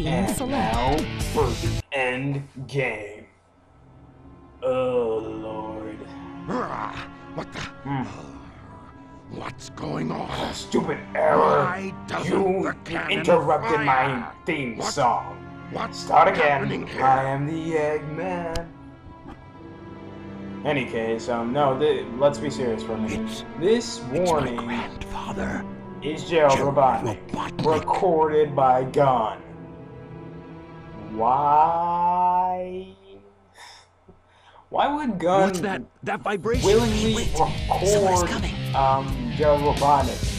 Scene select. Now for the end game. Oh Lord. What the? What's going on? Stupid error. Why doesn't You the cannon interrupted fire? my theme What? song. What's Start happening again. here? I am the Eggman. Any case, no, let's be serious for a minute. This It's my warning grandfather. is Gerald Gerald Robotnik, Robotnik. recorded by Gunn. Why? Why would Gunn What's that vibration? willingly Wait, someone's record coming. Gerald Robotnik?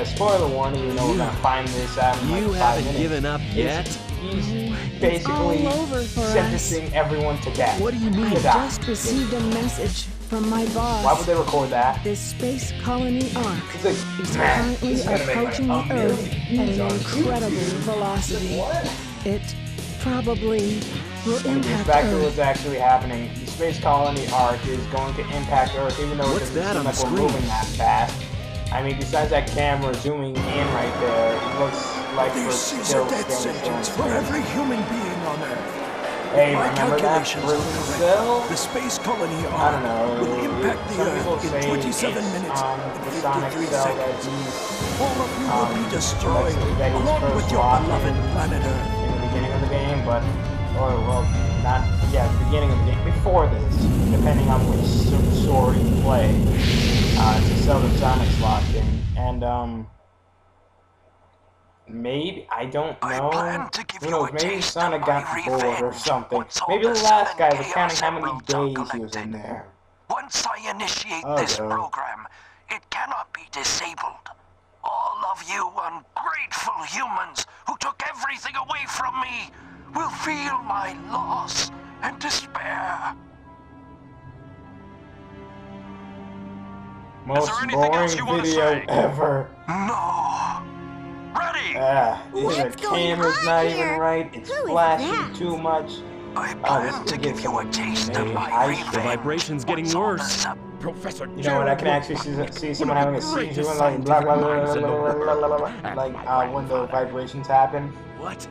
Spoiler warning, you know we're gonna find this out in like You 5 haven't minutes. given up yet? He's It's basically all over for us. sentencing everyone to death. What do you mean? I To die. just received a message from my boss. Why would they record that? This space colony Ark It's like, is man, currently this is gonna make approaching like the $1 Earth million at views an on incredible YouTube. velocity. What? It probably will And it gets impact back to Earth. what's actually happening. The space colony Ark is going to impact Earth, even though it What's doesn't that seem on like the we're screen? moving that fast. I mean, besides that camera zooming in right there, it looks like we're This is still a death sentence for every human being on Earth. Hey, My remember that calculations are correct. Brazil? The space colony I don't Ark know. will impact the Some people Earth in say 27 it's, minutes the and sonic 53 cell that seconds. he's All of you will be destroyed, that he's along first with your locked beloved in planet Earth. in the beginning of the game, but the beginning of the game, before this, depending on which sword you play, to sell the Sonic's locked in, and maybe, I don't know, who knows, maybe Sonic got bored or something. Maybe the last guy was counting how many days he was in there. Once I initiate Oh, this God. program, it cannot be disabled. All of you ungrateful humans who took everything away from me will feel my loss and despair. Most there anything boring else you wanna video say? ever. No. Ready? The What's going camera's on not here? even right. It's Who is flashing that? too much. I this plan is to give you a taste of maybe my ice revenge. cream. The vibration's getting once all worse. the sub- Professor You know what? I can actually see someone having a seizure and like blah blah blah blah blah blah blah, like when the vibrations happen. What?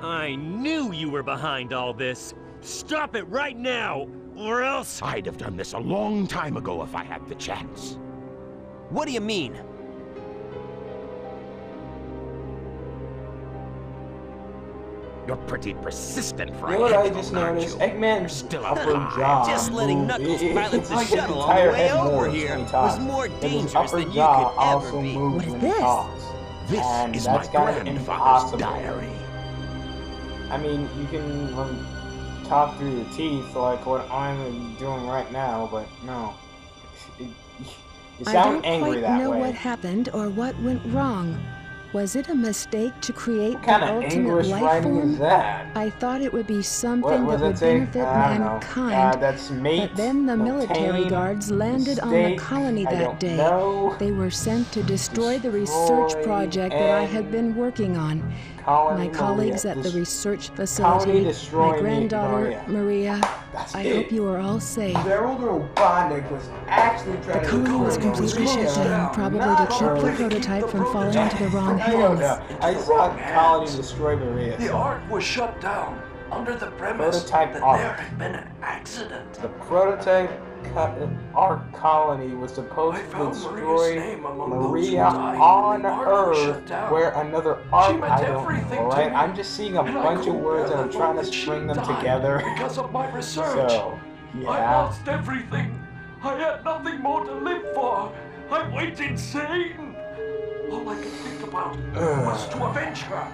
I knew you were behind all this. Stop it right now, or else... I'd have done this a long time ago if I had the chance. What do you mean? You're pretty persistent for You a know what I hedgehog, just aren't noticed? you? Eggman's Still upper alive. jaw. Just letting Knuckles pilot It's the like his shuttle on the entire way head over moves here when he was talks. more His dangerous upper than you jaw could ever also be. moves What is when he this? talks. This And is that's my kind of grandfather's impossible. diary. I mean, you can talk through your teeth like what I'm doing right now, but no. You I sound don't angry quite that know way. what happened or what went wrong. Was it a mistake to create What kind the of ultimate English life writing form? is that? I thought it would be What something was that it would say? benefit I don't know. mankind. That's mate, But then the military obtain, guards landed on the mistake, colony I that don't day. know. They were sent to destroy the research Destroy project that I and had been working on. Colony My colleagues Maria. at the research Colony facility, destroy my granddaughter, Maria, That's I it. hope you are all safe. Gerald Robotnik was actually The trying to colony was destroy completely Maria, shut down, probably to not keep the Earth. prototype from falling into the wrong I don't hands. know. I saw Colony destroy Maria. The Ark was shut down under the premise Prototype that Ark. there had been an accident. The prototype Ark colony was supposed I to found destroy Maria's name among those who Maria died on when the Ark was Earth, shut down. where another Ark, meant I don't everything know, to right? me, I'm just seeing a and I bunch of couldn't words bear and I'm the trying thought to that she string them died together. Because of my research. So, I yeah. lost everything. I had nothing more to live for. I went insane. All I could think about was to avenge her.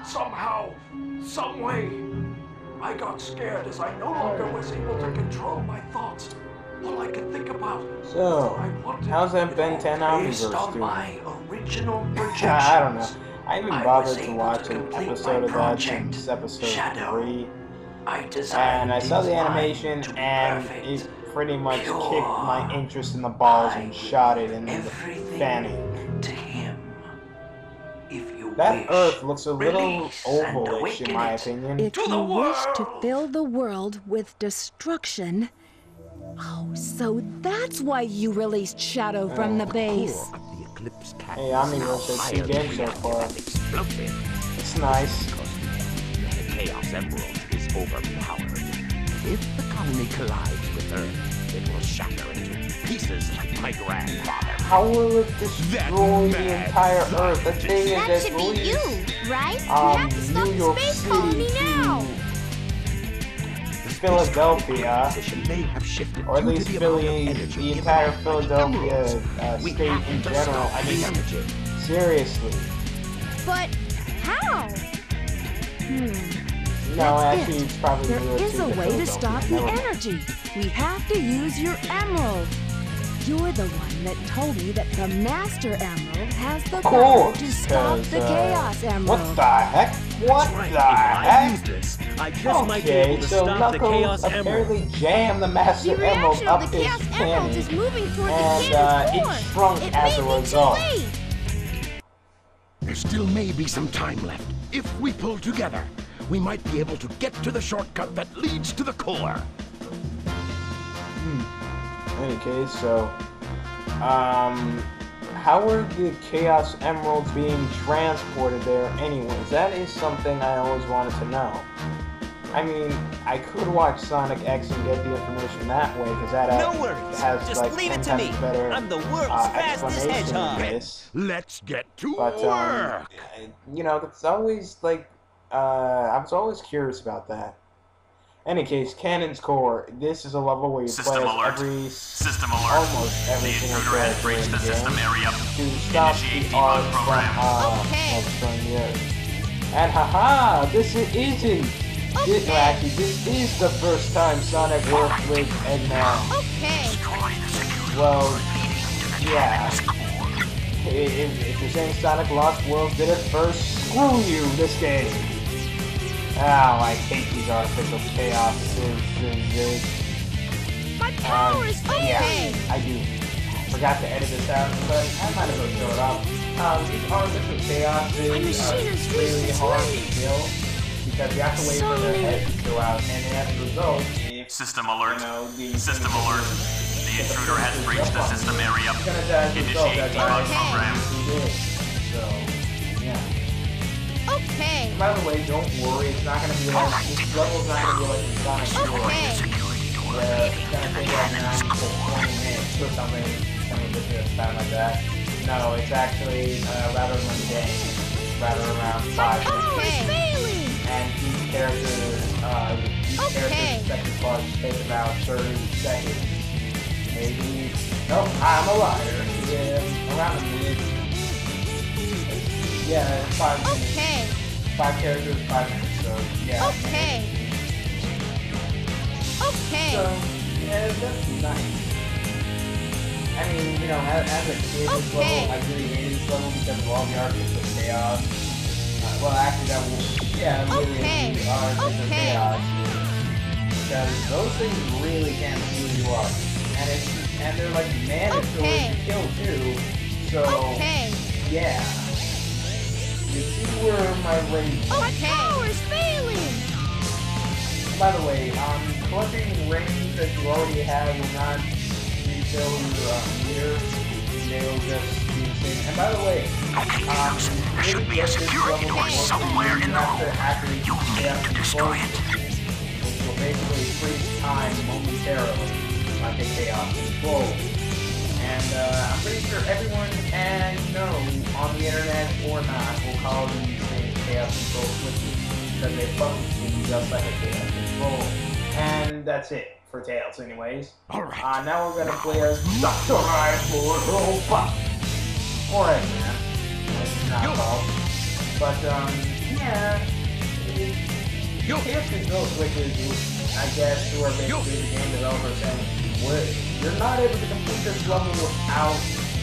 Somehow, some way. I got scared as I no longer was able to control my thoughts. All I could think about was So, that I wanted how's that it Ben all 10 based Omniverse on doing? my original projections. I don't know. I haven't I bothered was to able watch to an complete episode my of that project, since episode Shadow. 3. I designed And I saw the his mind animation to be and perfect, it pretty much pure. kicked my interest in the balls I and shot it in the everything fanny. to him. If you That wish, Earth looks a little release and ovalish awaken in my it. opinion. If To you the wish to world! fill the world with destruction... Oh, so that's why you released Shadow from the base. Core of the Eclipse Cat Hey, is Omniverse, I see highly games so reactive far. and explosive. It's nice. Chaos Emerald is overpowered. If the colony collides with Earth, it will shatter into pieces like my grandfather. How will it destroy the entire Earth? The thing is That that should be you, right? We um, have to stop New the York space City colony to now. Philadelphia, Position may have shifted or at due to least the amount of Philly, energy the given entire off by the Philadelphia emeralds. We state have in to general. stop I the mean, energy. seriously. But how? No, That's actually, it. it's probably There New York is City a way to stop the Never mind. energy. We have to use your emerald. You're the one that told me that the Master Emerald has the power Cool. to stop the Chaos Emerald. What the heck? What That's right. the If I use heck? this, I just might be Okay, able to so stop the Knuckles Chaos Emerald. apparently jammed the Master The Emerald reaction up of the his Chaos Emerald is cannon, moving toward the and cannon's it core. shrunk It as may a be too result. late. There still may be some time left. If we pull together, we might be able to get to the shortcut that leads to the core. In any case, so, how are the Chaos Emeralds being transported there anyways? That is something I always wanted to know. I mean, I could watch Sonic X and get the information that way, because that No worries. has Just like leave it 10 to me. times better I'm the world's fastest explanation hedgehog. of this. Let's get to But work. you know, it's always like I was always curious about that. Any case, Cannon's Core. This is a level where you System play as alert. every System alert. almost every The single intruder has character breached in the the system game area. to stop Initiate the arc debug from program. Okay. destroying the Earth. And haha, this isn't. This, Okay. actually, this is the first time Sonic worked with Eggman. Okay. Well, yeah. If you're saying Sonic Lost Worlds did it first, screw you, this game. Oh, I hate these artificial chaos. My power is Yeah, okay. I do. Forgot to edit this out, but I might as well show it off. These artificial chaos My machine are has really reached its hard to limit. kill because you have to wait for their heads to go out, and as a result, if System alert. you know, the System alert. The intruder has breached the system area. It's gonna die as a result. Initiate That's why debug program. he did. So, yeah. Okay. By the way, don't worry. It's not gonna be like this level's not gonna be like in Sonic 4, Okay. where it's gonna take like 9 to 20 minutes or something ridiculous time like that. No, it's actually rather mundane, rather around 5 My minutes. power is failing. And each character's second part takes about 30 seconds. Maybe. Nope, I'm a liar. Yeah, around a minute. Yeah, it's 5 minutes. Okay. 5 characters, 5 minutes, so yeah. Okay. Okay. So, yeah, that's nice. I mean, you know, as a kid, this Okay. level, I really hated this level because of all the artificial chaos. Well, actually, that will, yeah, I really Okay. hated the artificial Okay. chaos. Because those things really can screw you up. And they're like mandatory Okay. to kill too. So, Okay. yeah. You see where my rage My power is failing. By the way, collecting rings that you already have will not refill your meter. They'll just be the same. And by the way, There should be a security door somewhere in the room. You need to destroy it. Which will basically freeze time momentarily, like a chaos control. And I'm pretty sure everyone and know on the internet or not will call these things chaos control switches because they function just like a chaos control. And that's it for Tails, anyways. Alright. Now we're gonna play as Dr. Eyeball Robot. Or Eggman. It's not called. But, yeah. Chaos control switches, I guess, who are basically the game developers saying, you're not able to complete this level without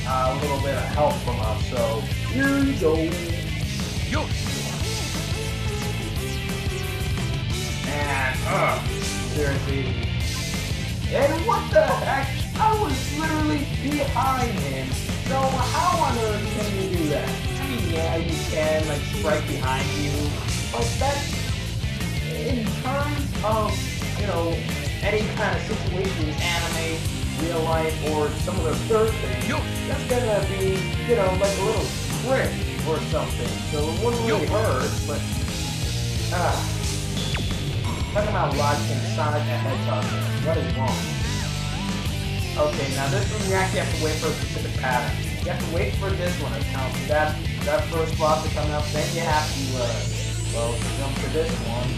a little bit of help from us, so here you go. And, seriously. And what the heck? I was literally behind him, so how on earth can you do that? I mean, yeah, you can, like, strike behind you, but that's, in terms of, you know, any kind of situation, anime, real life, or some other third thing, that's gonna be, you know, like a little trick or something. So it wouldn't really hurt, but talking about launching Sonic the Hedgehog. What is wrong? Okay, now this one you actually have to wait for a specific pattern. You have to wait for this one to count that first boss to come up. Then you have to well jump to this one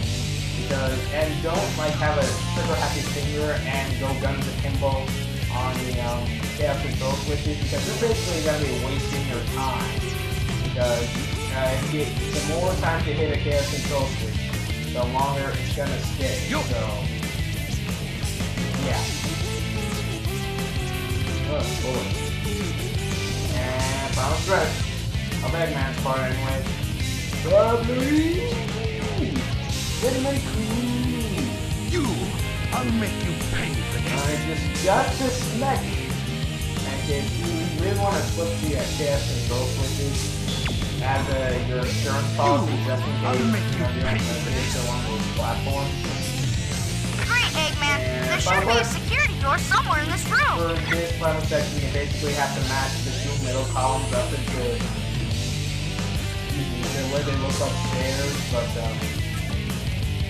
and don't like have a super happy finger and go guns akimbo on the chaos control switches because you're basically gonna be wasting your time because the more time you hit a chaos control switch, the longer it's gonna stay. So yeah. Oh, boy. And final stretch of Eggman's part anyway. Probably getting ready clean. You! I'll make you pay for this. I just got to smack you. And if you really want to flip the chaos control switches as your insurance policy just in case you're going to hit one of those platforms. Great, Eggman. There should be a security door somewhere in this room. For this final section, you basically have to match the two middle columns up into the way they look upstairs, but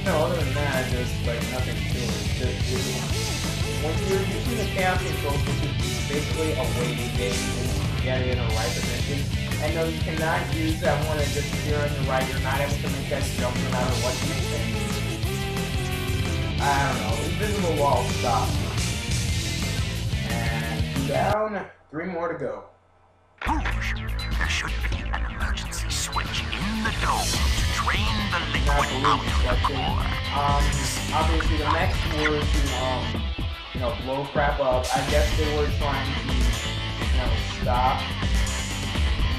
no, other than that, just like nothing to it. Just when you're using the chaos control switch, it's basically a waiting game to get it in the right position. And no, you cannot use that one and just appear on the right. You're not able to make that jump no matter what you think. I don't know. Invisible wall stops. And down. 3 more to go. There should be an emergency switch in the dome to drain the liquid out of the core. Obviously the next were to, blow crap up. I guess they were trying to, stop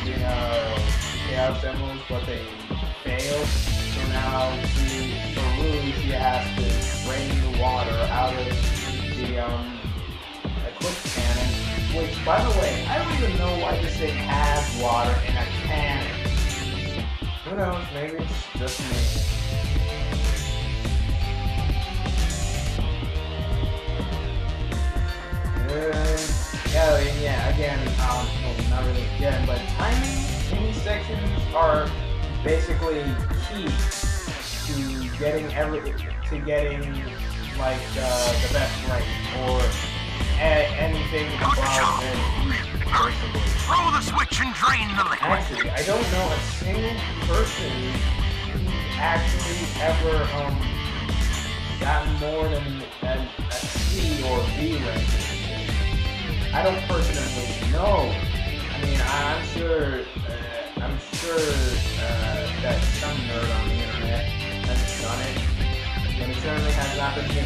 the chaos emeralds, but they failed. So now for Rouge, you have to drain the water out of the Eclipse Cannon. Which, by the way, I don't even know why this thing has water in a cannon. Who knows? Maybe it's just me. Yeah, again, well, not really again, but timing in these sections are basically key to getting like the best rank or anything above and Throw the switch and drain the liquid. Actually, I don't know a single person who actually ever gotten more than a C or B ranking. I don't personally know. I mean, I'm sure that some nerd on the internet has done it, and it certainly has not been me.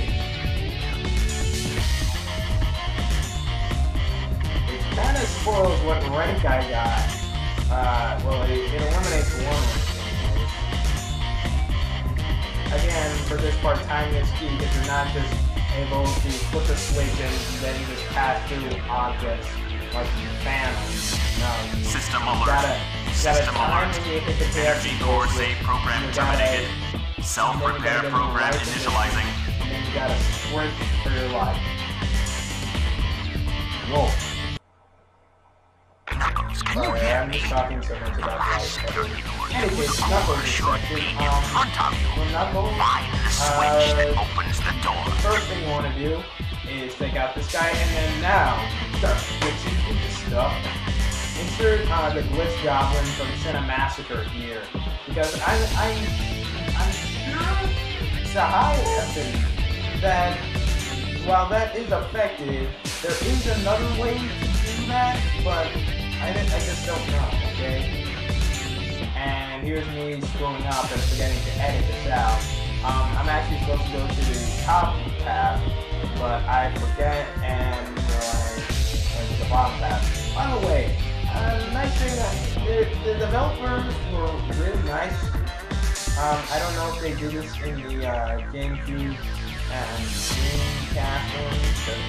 It kind of spoils what rank I got. Well, it eliminates one rank. Again, for this part, timing is key because you're not just able to flip the switch and then just pass through objects like phantoms. No. System alert. System alert. Energy core save program terminated. Self-repair program initializing. And then you gotta sprint for your life. Whoa. Knuckles, can you hear I'm me? just talking so much about life. Security door Anyways, core Knuckles should be in front of you. When Knuckles, Find the switch that opens the door. first thing you want to do is take out this guy, and then now start switching into stuff. Insert the Glitch Goblin from Cinemassacre here, because I'm sure it's a high effort that while that is effective, there is another way to do that, but I just don't know. Okay. And here's me scrolling up and forgetting to edit this out. I'm actually supposed to go to the top path, but I forget and I went to the bottom path. By the way, nice thing, the developers were really nice. I don't know if they do this in the GameCube and Dreamcast ones, because,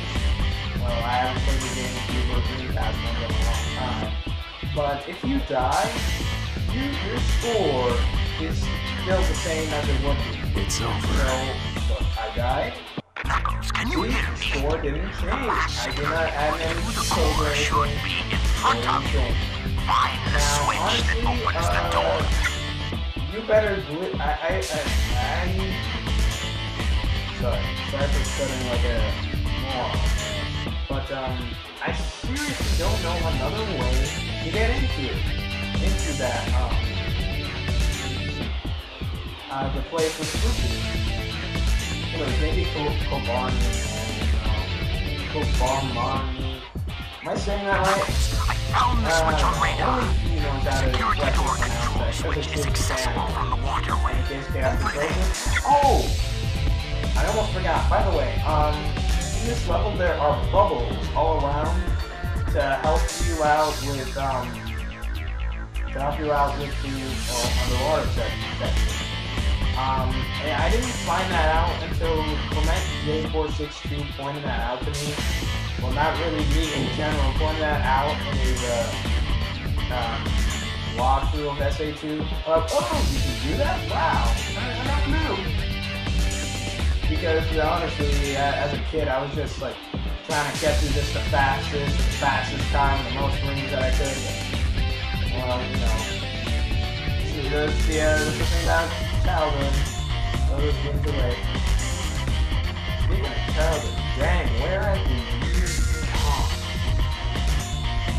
well, I haven't played the GameCube or Dreamcast ones in a long time. But if you die, your score is still the same as it would be. It's over. So, look, I died. Knuckles, can you hear The me? score didn't change. I did not add any The code or core should anything. be in front of you. Find the switch that opens the door. You better Sorry for stuttering like a moron. But, I seriously don't know another way to get into that, the place with Spooky. You know, maybe Kobarni and, Kobarmani. Am I saying that right? I found the switch on radar. The security door control switch is accessible from the waterway. Oh! I almost forgot. By the way, in this level there are bubbles all around to help you out with the underwater section. And I didn't find that out until Clement J462 pointed that out to me. Well, not really me in general, pointed that out in his walkthrough of SA2. Oh, you can do that? Wow, I never knew. Because honestly, as a kid, I was just like trying to get through this the fastest time, the most rings that I could. Well, you know, see, that's the thing about childhood. Those things away. Speaking of childhood, dang, where at the years? I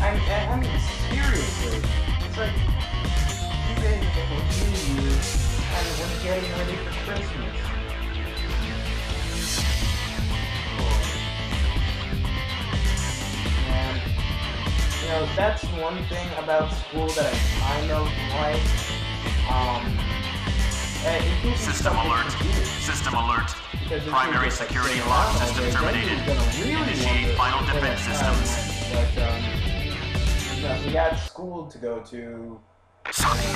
mean, seriously, it's like 2 days before New Year's, and we're getting ready for Christmas. And, you know, that's one thing about school that I kind of like. System alert. System alert. Primary security lock system terminated. Initiate final defense systems. But, we got school to go to. Sonic,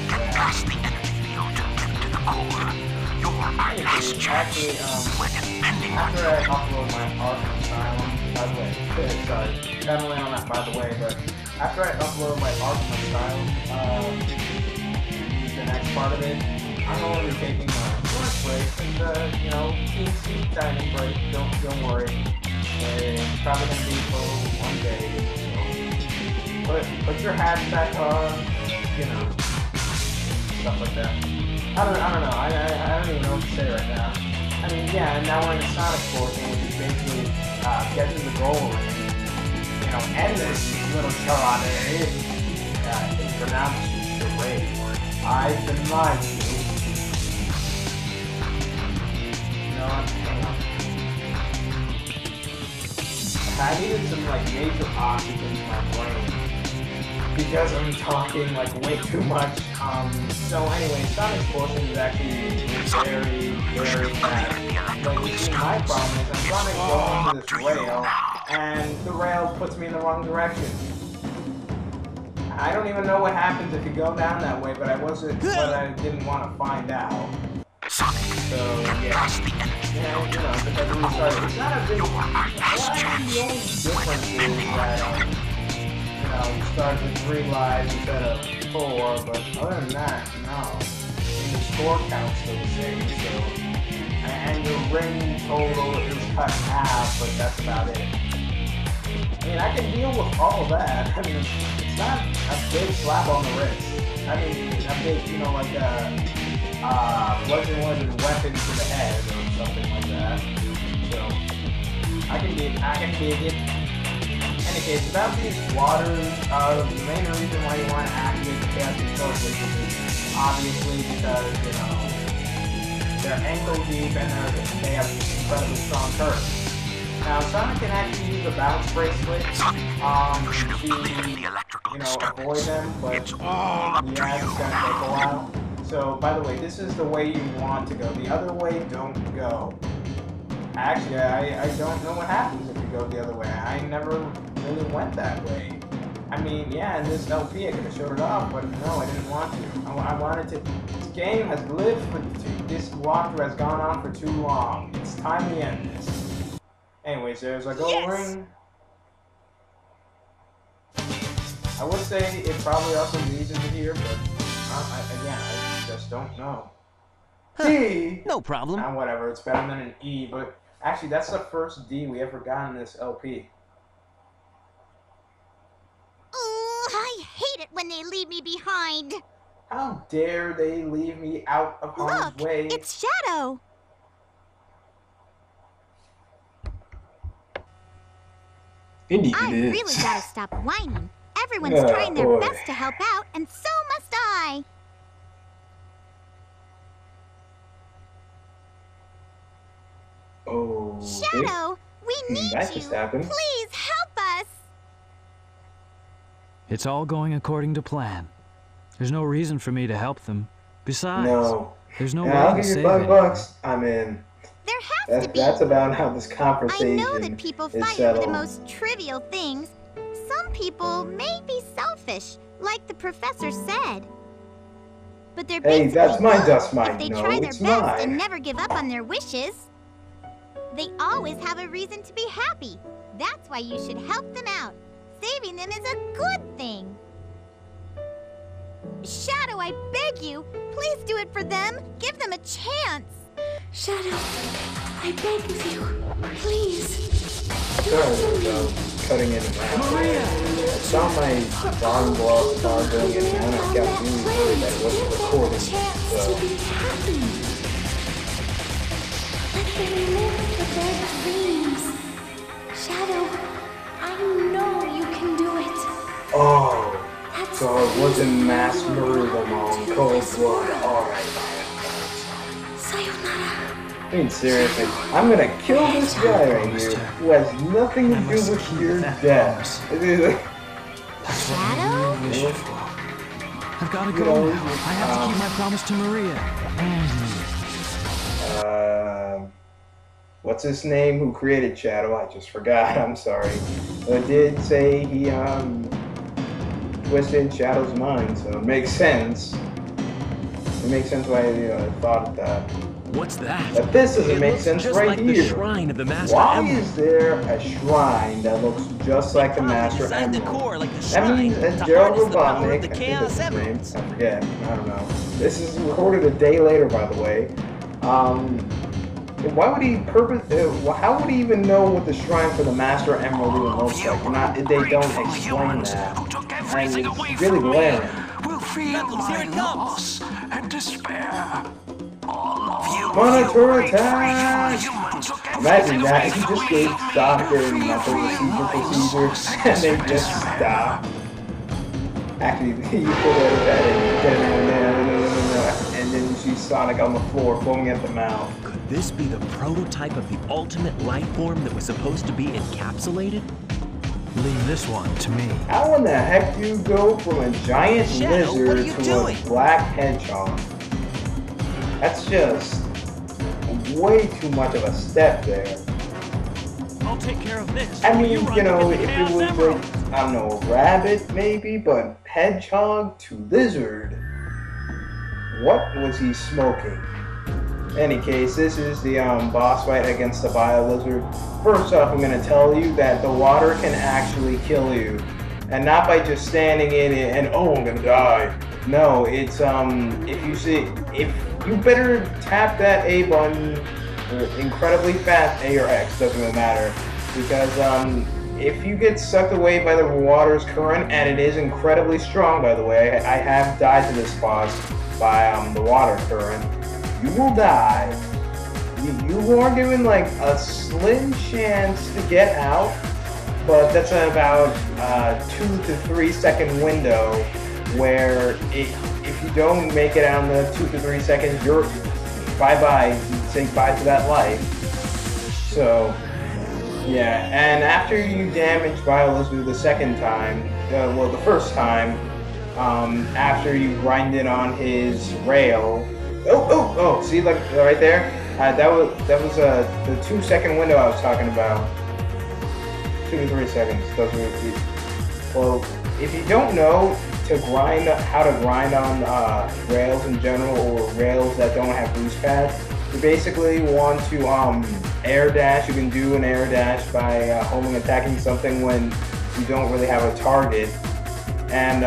get past the energy field to get to the core. You're our last chance. We're depending on you. After I upload my Arkham Asylum, by the way, sorry, definitely on that by the way, but after I upload my Arkham Asylum, the next part of it, I'm only taking a lunch break and, you know, teensy tiny break. Don't worry. It's probably gonna be for 1 day. So put your hat back on, you know, stuff like that. I don't know. I don't even know what to say right now. I mean, yeah, and now we're in Sonic Fortune, which is basically getting the goal ring. You know, and this little charade is pronounced charade. I've been lied to. I needed some like major oxygen in my brain because I'm talking like way too much. So anyway, Sonic Fortune is actually very fast. But you see, my problem is I'm trying to go into this rail, and the rail puts me in the wrong direction. I don't even know what happens if you go down that way, but I didn't want to find out. So yeah, you know, because we started, it's not a big, the only difference is that, you know, we started with 3 lives instead of 4, but other than that, no. I mean, the score count's still the same, so, and the ring total is cut in half, but that's about it. I mean, I can deal with all of that. I mean, it's not a big slap on the wrist. I mean, a big, you know, like bludgeoning weapon to the head or something like that. So I can be it. In any case, about these waters, the main reason why you want to activate the Chaos Control Switch is obviously because, you know, they're ankle deep and they have incredibly strong curves. Now, Sonic can actually use a bounce bracelet to, you know, avoid them, but it's all up to it's gonna take a while. So, by the way, this is the way you want to go. The other way, don't go. Actually, I don't know what happens if you go the other way. I never really went that way. I mean, yeah, in this LP I could have showed it off, but no, I didn't want to. I wanted to. This game has lived for this walkthrough has gone on for too long. It's time to end this. Anyways, there's a gold ring. I would say it probably also leads into here, but again, I just don't know. D! No problem. Whatever, it's better than an E, but actually that's the first D we ever got in this LP. I hate it when they leave me behind. How dare they leave me out of harm's way? It's Shadow. Indeed I it is. really gotta stop whining. Everyone's trying their boy. best to help out, and so must I. Oh. Shadow, we need that you. just happened. Please help us. It's all going according to plan. There's no reason for me to help them. Besides, No. there's no Yeah, I'll way give to you save $5. I'm in. There has to be. That's about how this I conversation know that people is fight over settled. the most trivial things. Some people may be selfish, like the professor said. But they're Hey, basically that's my good dust mite. if they No, try their it's best mine. and never give up on their wishes. They always have a reason to be happy. That's why you should help them out. Saving them is a good thing. Shadow, I beg you, please do it for them. Give them a chance. Shadow, I beg of you, please. Sorry about cutting in and out. I saw my volume blow up bar going in and out. I got really worried that it wasn't recording. So. Let them live their dreams. Shadow, I know you can do it. Oh, so it wasn't mass murder among cold blood. Alright. Sayonara. I mean, seriously, I'm gonna kill this guy right here who has nothing to do with your death. Shadow? I've got to go now. I have to keep my promise to Maria. What's his name who created Shadow? I just forgot, I'm sorry. But it did say he, twisted Shadow's mind, so it makes sense. It makes sense why I thought of that. What's that? But this doesn't It make looks sense just right like here. the shrine of the Master Why Emerald. is there a shrine that looks just like the Master designed the Emerald? core like the That shrine means to that Gerald harness the power Robotnik, of the I think Chaos that's his name. Emeralds. I forget. I don't know. This is recorded a day later, by the way. Why would he how would he even know what the shrine for the Master Emerald even looks like? They don't explain that. And it's really glaring. Will feel my loss and despair. All of you Monitor attack! Imagine that if you just gave Doctor and Knuckles procedure and they just stop. Actually, you put that in, and then you see Sonic on the floor foaming at the mouth. Could this be the prototype of the ultimate life form that was supposed to be encapsulated? Leave this one to me. How in the heck do you go from a giant Shadow, what are lizard you to doing? a black hedgehog? That's just way too much of a step there. I'll take care of this. I mean, run you know, to if get the it Chaos was Emerald. like, I don't know, a rabbit maybe, but hedgehog to lizard. What was he smoking? In any case, this is the boss fight against the Bio-Lizard. First off, I'm going to tell you that the water can actually kill you. And not by just standing in it and, oh, I'm going to die. No, it's, if you better tap that A button incredibly fast, A or X, doesn't really matter. Because, if you get sucked away by the water's current, and it is incredibly strong, by the way, I have died to this boss by, the water current, you will die. You are given, like, a slim chance to get out, but that's about a 2 to 3 second window where if you don't make it out in the 2 to 3 seconds, you're bye-bye. You say bye to that life. So, yeah, and after you damage Bio-Lizard the second time, well, the first time, after you grind it on his rail, oh, see, like, right there? That was the 2 second window I was talking about. 2 to 3 seconds, doesn't repeat. Well, if you don't know how to grind on rails in general, or rails that don't have boost pads, you basically want to air dash. You can do an air dash by holding attacking something when you don't really have a target, and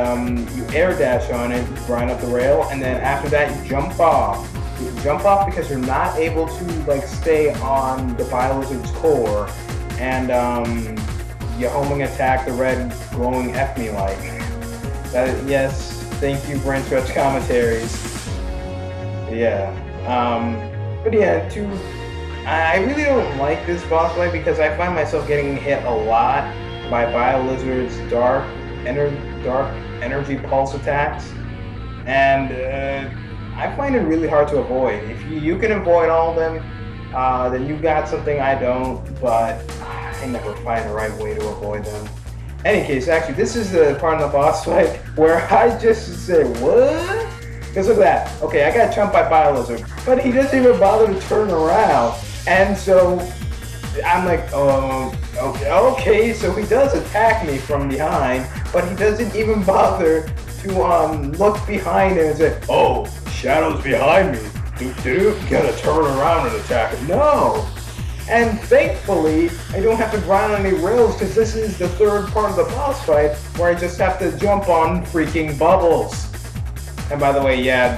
you air dash on it, grind up the rail, and then after that you jump off. You jump off because you're not able to like stay on the Bio-Lizard's core, and you homing attack the red glowing F-me light. Yes, thank you, Brent Stretch Commentaries. Yeah. But yeah, I really don't like this boss fight because I find myself getting hit a lot by BioLizard's dark energy pulse attacks, and I find it really hard to avoid. If you can avoid all of them, then you got something I don't, but I never find the right way to avoid them. Any case, actually, this is the part of the boss fight where I just say, what? Because look at that. Okay, I got jumped by BioLizard, but he doesn't even bother to turn around. And so I'm like, oh, okay, so he does attack me from behind, but he doesn't even bother to look behind him and say, oh, Shadow's behind me. Gotta turn around and attack him. No. And thankfully, I don't have to grind on any rails because this is the third part of the boss fight where I just have to jump on freaking bubbles. And by the way, yeah,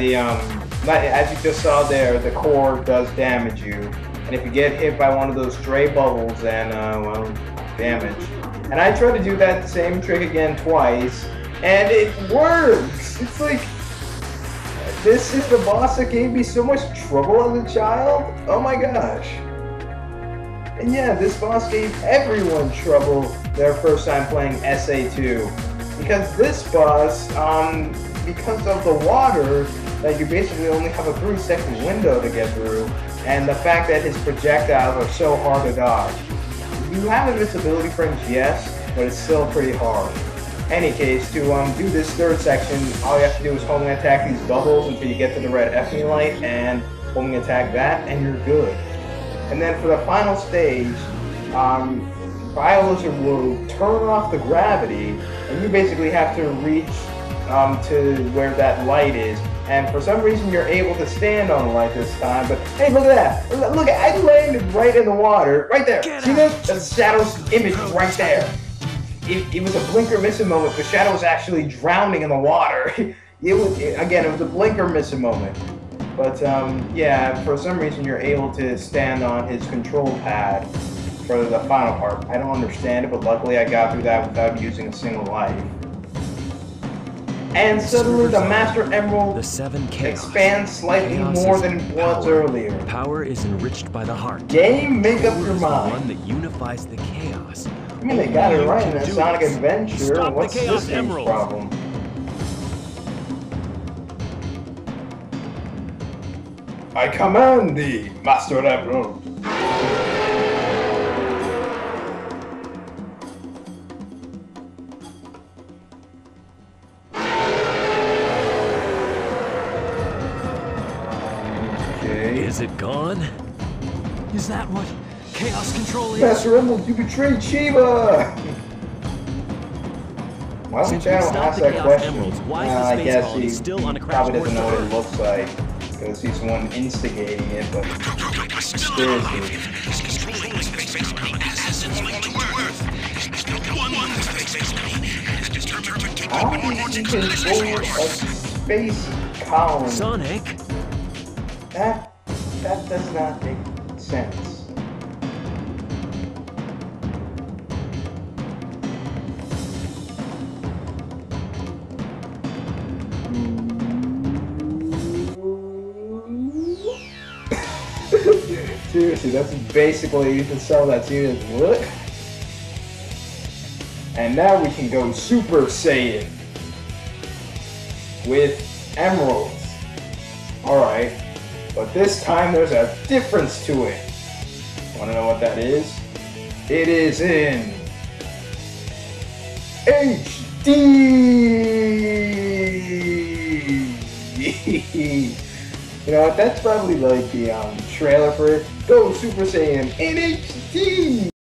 as you just saw there, the core does damage you. And if you get hit by one of those stray bubbles, then, well, damage. And I tried to do that same trick again twice, and it works! It's like, this is the boss that gave me so much trouble as a child? Oh my gosh. And yeah, this boss gave everyone trouble their first time playing SA2. Because this boss, because of the water, that you basically only have a 3-second window to get through, and the fact that his projectiles are so hard to dodge. You have invincibility frames, yes, but it's still pretty hard. Any case, to do this third section, all you have to do is homing attack these bubbles until you get to the red Effie light, and homing attack that, and you're good. And then for the final stage, BioLizard will turn off the gravity, and you basically have to reach to where that light is. And for some reason, you're able to stand on the light this time. But hey, look at that! Look, I landed right in the water, right there. See that? The Shadow's image right there. It was a blinker missing moment. The Shadow was actually drowning in the water. It was a blinker missing moment. But yeah, for some reason, you're able to stand on his control pad for the final part. I don't understand it, but luckily I got through that without using a single life. And suddenly the Master Emerald expands slightly more than it was earlier. Power is enriched by the heart. Game, make up your mind. One that unifies the chaos. I mean, they got it right in that Sonic Adventure. What's this game's problem? I command thee, Master Emerald. Is it gone? Is that what Chaos Control is? Master Emerald, you betrayed Shiva! Why would Channel ask that question? I guess he probably doesn't know what it looks like. Because he's the one instigating it, but seriously. How do you control a space colony? Sonic? That does not make sense. Seriously, that's basically you can sell that to you as what? And now we can go Super Saiyan with emeralds. Alright. But this time there's a difference to it. Wanna know what that is? It is in HD! You know what, that's probably like the trailer for it. Go Super Saiyan in HD!